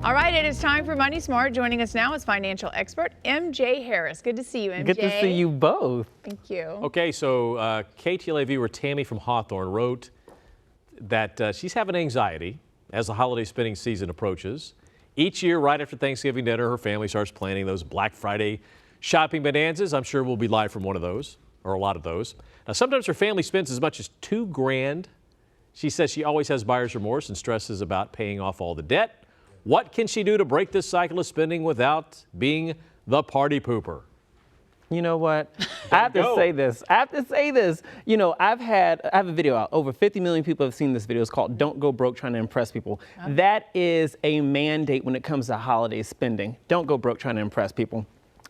All right, it is time for Money Smart. Joining us now is financial expert MJ Harris. Good to see you, MJ. Good to see you both. Thank you. Okay, so KTLA viewer Tammy from Hawthorne wrote that she's having anxiety as the holiday spending season approaches. Each year, right after Thanksgiving dinner, her family starts planning those Black Friday shopping bonanzas. I'm sure we'll be live from one of those, or a lot of those. Now, sometimes her family spends as much as $2 grand. She says she always has buyer's remorse and stresses about paying off all the debt. What can she do to break this cycle of spending without being the party pooper? You know what? I have to say this. You know, I have a video out. Over 50 million people have seen this video. It's called Don't Go Broke Trying to Impress People. Okay. That is a mandate when it comes to holiday spending. Don't go broke trying to impress people.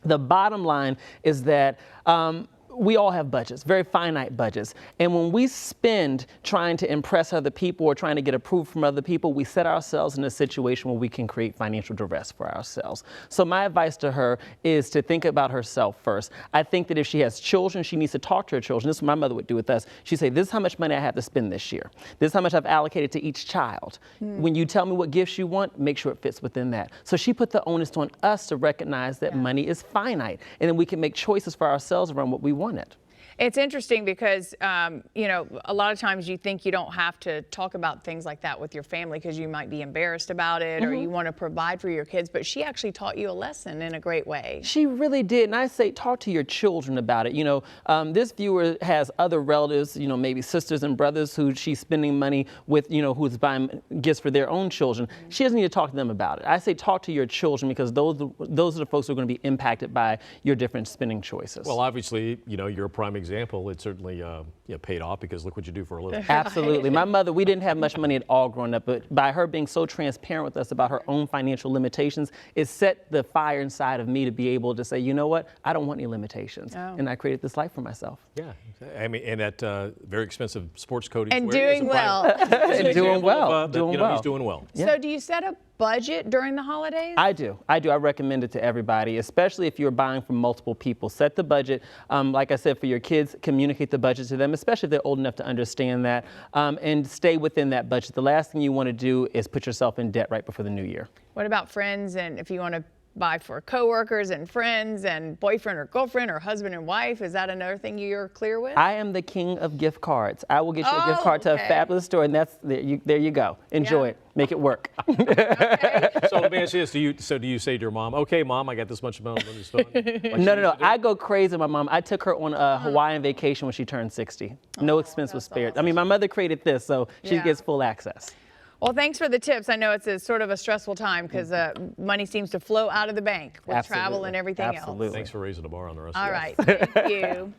The bottom line is that we all have budgets, very finite budgets. And when we spend trying to impress other people or trying to get approval from other people, we set ourselves in a situation where we can create financial duress for ourselves. So my advice to her is to think about herself first. I think that if she has children, she needs to talk to her children. This is what my mother would do with us. She'd say, this is how much money I have to spend this year. This is how much I've allocated to each child. When you tell me what gifts you want, make sure it fits within that. So she put the onus on us to recognize that money is finite, and then we can make choices for ourselves around what we want. It's interesting because, you know, a lot of times you think you don't have to talk about things like that with your family because you might be embarrassed about it or you want to provide for your kids, but she actually taught you a lesson in a great way. She really did, and I say talk to your children about it. You know, this viewer has other relatives, you know, maybe sisters and brothers who she's spending money with, you know, who's buying gifts for their own children. She doesn't need to talk to them about it. I say talk to your children because those are the folks who are going to be impacted by your different spending choices. Well, obviously, you know, you're a prime example. It certainly paid off because look what you do for a living. Absolutely. My mother, we didn't have much money at all growing up, but by her being so transparent with us about her own financial limitations, it set the fire inside of me to be able to say, you know what, I don't want any limitations. And I created this life for myself. Yeah, I mean, and that very expensive sports coat. And doing well. And doing well. He's doing well. Yeah. So do you set a budget during the holidays? I do. I recommend it to everybody, especially if you're buying from multiple people. Set the budget. Like I said, for your kids, communicate the budget to them, especially if they're old enough to understand that, and stay within that budget. The last thing you want to do is put yourself in debt right before the new year. What about friends, and if you want to buy for coworkers and friends and boyfriend or girlfriend or husband and wife? Is that another thing you're clear with? I am the king of gift cards. I will get you a gift card to a fabulous store, and there you go. Enjoy it. Make it work. Okay. So let me ask you this: do you say to your mom, "Okay, Mom, I got this much money to spend"? Like No. I go crazy with my mom. I took her on a Hawaiian vacation when she turned 60. No expense was spared. Awesome. I mean, my mother created this, so she gets full access. Well, thanks for the tips. I know it's a sort of a stressful time because money seems to flow out of the bank with travel and everything else. Thanks for raising the bar on the rest All of us. right. Thank you.